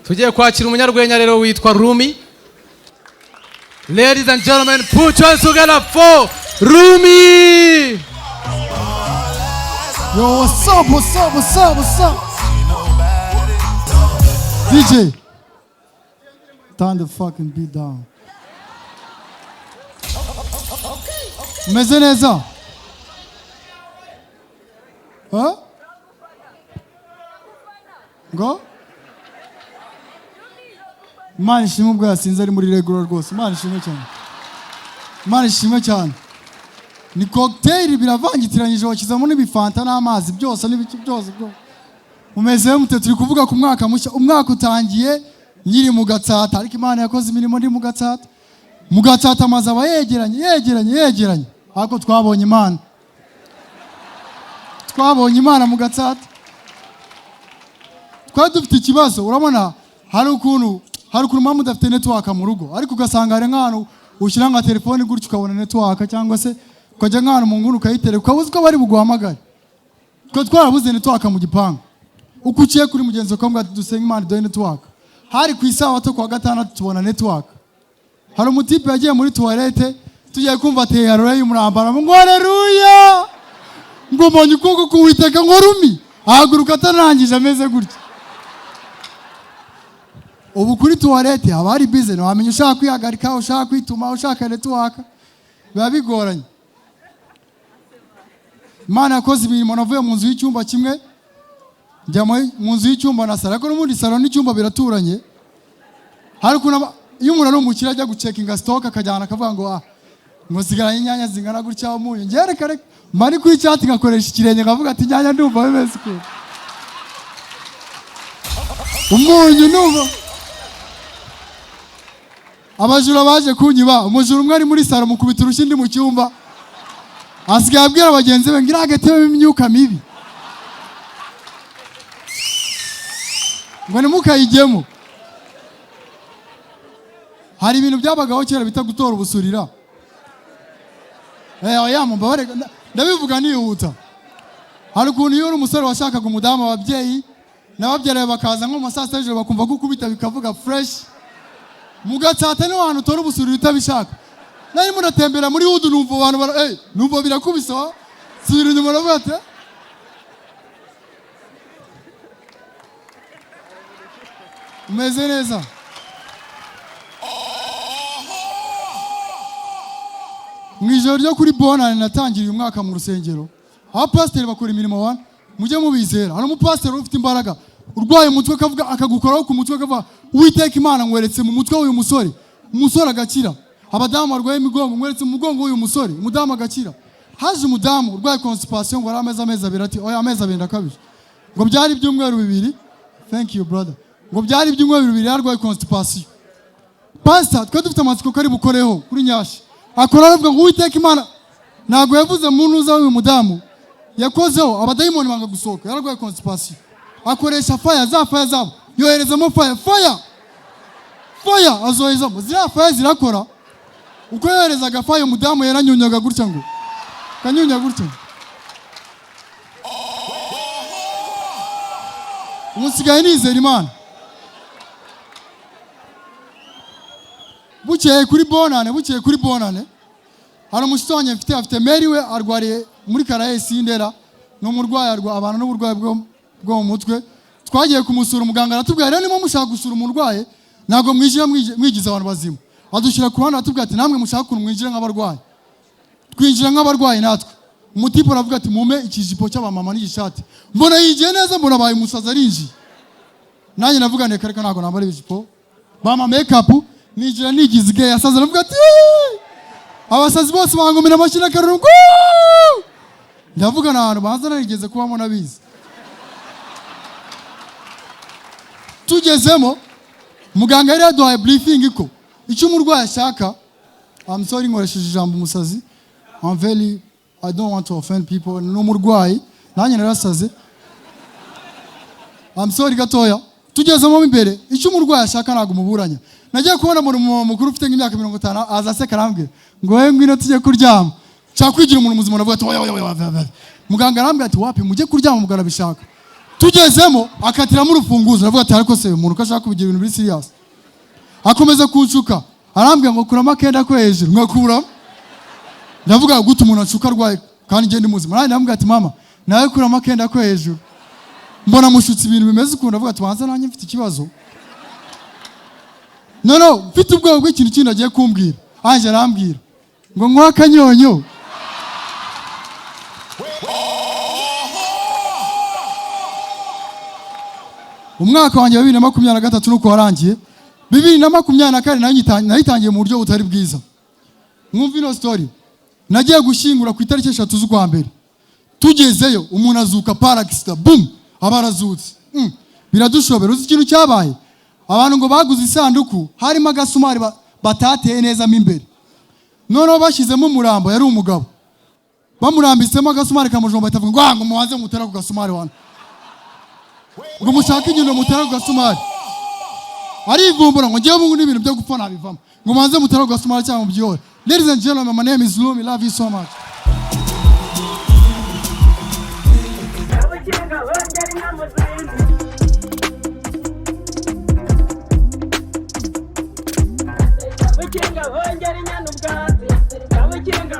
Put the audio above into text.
tugiye kwakira umunyarwenya rero witwa Rumi. Ladies and gentlemen, put your hands together for Rumi. Yo, what's up, what's up, what's up, what's up? DJ, turn the fucking beat down. Umeze neza? Huh? Ngo? Imana ishimwe ubwo yasinze ari muri regular rwose. Imana ishimwe cyane. Imana ishimwe cyane. Ni cocktail biravangitiranyije wakizamo n'ibifanta n'amazi byose n'ibiki byose byo. Umeze mute turi kuvuga ku mwaka mushya. Umwaka utangiye nyiri mu Gatsata ariko Imana yakoze imirimo ndi mu Gatsata. Mu Gatsata amazi aba yegeranye. Ariko twabonye Imana. Twabonye Imana mu Gatsata. Dufite ikibazo urabona hari ukuntu mama udafite network mu rugo ariko ugasanga hari nk'ahantu ushyira nka telefone gutyo ukabona network cyangwa se ukajya nk'ahantu mu nguni ukayitereka ukabuze ko bari buguhamagare. Twe twarabuze network mu gipangu. Uko uciye kuri mugenzi wawe ati dusenga Imana duhe network. Hari ku isabato kwa gatandatu tubona network. Hari umutipe yagiye muri toilette tugiye kumva ati yarora y'umurambara ngo haleluya. Ngo mbonye ukuboko kuwiteka ngo Rumi. Ahaguruka atanangije ameze gutyo. Ubu kuri toilette haba hari busy wamenya ushaka kwihagarika ushaka kwituma ushaka network biba bigoranye. Imana yakoze imirimo navuye mu nzu y'icyumba kimwe njya mu nzu y'icyumba na salo ariko n'ubundi salo n'icyumba biraturanye. Hari kuna iyo umuntu ari umukire ajya gucekinga stock akajyana akavuga ngo sigaranye inyanya zingana gutya umunyu ngereka reka mari kuri chat ngakoresha ikirenge ngavuga ati inyanya ndumva bimeze ko umunyu ndumva. Abajura baje kunyiba umujura umwe ari muri salo mukubita urushindi mu cyumba asigaye abwira abagenzi be ngira agatebe imyuka mibi ngo nimukayigemo. Hari ibintu byabagaho kera bita gutora ubusurira. Oya mubare ndabivuga nihuta. Hari ukuntu iyo umusore washakaga umudamu ababyeyi n'ababyara bakaza nko mu masasa y'ijoro bakumva ko kubita bikavuga fresh. Mu Gatsata ni ahantu utora ubusurira utabishaka. Nari muratembera muri Hudu numva abantu numva birakubisa sibira inyuma navuga ati umeze neza. Mwijoro ryo kuri bonane natangiriye umwaka mu rusengero. Aba pastor bakora imirimo wana mujye mubizera. Hari umupastor ufite imbaraga urwaye umutwe akavuga akagukoraho ku mutwe akavuga Uwiteka Imana ngweretse mu mutwe w'uyu musore. Umusore agakira. Abadamu arwaye imigongo ngweretse mu mugongo w'uyu musore. Umudamu agakira. Haje umudamu urwaye constipation ngo amezi abiri ati oya amezi abiri ndakabije. Ngo byari ibyumweru bibiri. Thank you brother. Ngo byari ibyumweru bibiri yarwaye constipation. Pastor twe dufite amatsiko kari bukoreho kuri nyashi. Akora aravuga ngo Uwiteka Imana ntago yavuze muntu uza w'uyu mudamu yakozeho abadayimoni banga gusohoka yararwaye constipation. Akoresha fire zabo yoherezamo fire azoherezamo ziriya fire zirakora. Uko yoherezaga fire umudamu yaranyunyaga gutya ngo kanyunya gutya umusigaye nizera Imana. Bukeye kuri bonane hari umushyitsi wanjye afite Mary we arwariye muri Karayesi y'Indera n'umurwayi abantu n'uburwayi bwo mu mutwe. Twagiye kumusura umuganga aratubwira rero nimo mushaka gusura umurwayi ntago mwijira mwigize abantu bazima. Adushyira ku ruhande atubwira ati namwe mushaka kuntu mwinjira nk'abarwayi. Twinjira nk'abarwayi natwe. Umutipe aravuga ati mume ikijipo cy'abamama n'igishati. Mbona yigiye neza mbona baye umusaza arinjiye. Nanjye navuga neka reka ntago nambara ijipo. Bama makeup nijira nigizige yasaza navuga ati abasazi bose bangomera amashyi n'akarungu. Ndavuga nahantu banza narigeze kubamo nabizi. Tugezemo muganga yari yaduhaye briefing ko icyo umurwayi ashaka. I'm sorry nkoresheje ijambo umusazi. I don't want to offend people. N'umurwayi nanjye narasaze. I'm sorry gatoya. Tugezemo imbere icyo umurwayi ashaka ntago muburanya. Nagiye kubona umuntu mukuru ufite nk'imyaka 50 Aseka arambwira ngo we ngwino tujye kuryama. Cyakwigira umuntu muzima navuga ati oya. Muganga arambwira ati wapi mujye kuryama mugara bishaka. tugezemo akatiramo urufunguzo aravuga ati ariko se umuntu ko ashaka kubigira ibintu biri serious akomeza kunshuka arambwira ngo kuramo akenda ko hejuru nkakura ndavuga gute umuntu anshuka arwaye kandi ngende muzima nanjye ndamubwira ati mama nawe kuramo akenda ko hejuru mbona mushutse ibintu bimeze ukuntu ndavuga ati banza nanjye mfite ikibazo no mfite ubwoba bw'ikintu kindi agiye kumbwira anje arambwira ngo nkwa akanyonyo umwaka wanjye wa 2023 nuko warangiye 2024 nayitangiye mu buryo butari bwiza mwumva ino story nagiye gushingura ku itariki 3 z'ukwa mbere tugezeyo umuntu azuka paragisita boom abarazutse biradushobera uzi ikintu cyabaye abantu ngo baguze isanduku harimo agasumari batateye neza mo imbere noneho bashyizemo umurambo yari umugabo bamurambitsemo agasumari kamujomba batavuga ngo mubanze mutera ku gasumari wana ngo mushaka inyundo mutera ku gasumari arivumbura ngo ngiye bungu n'ibintu byo gupfa nabivamo ngo mubanze mutera ku gasumari cyangwa mubyore. Ladies and gentlemen, my name is Rumi. Love you so much. Kabukinga wongera inyana ubwatsi, kabukinga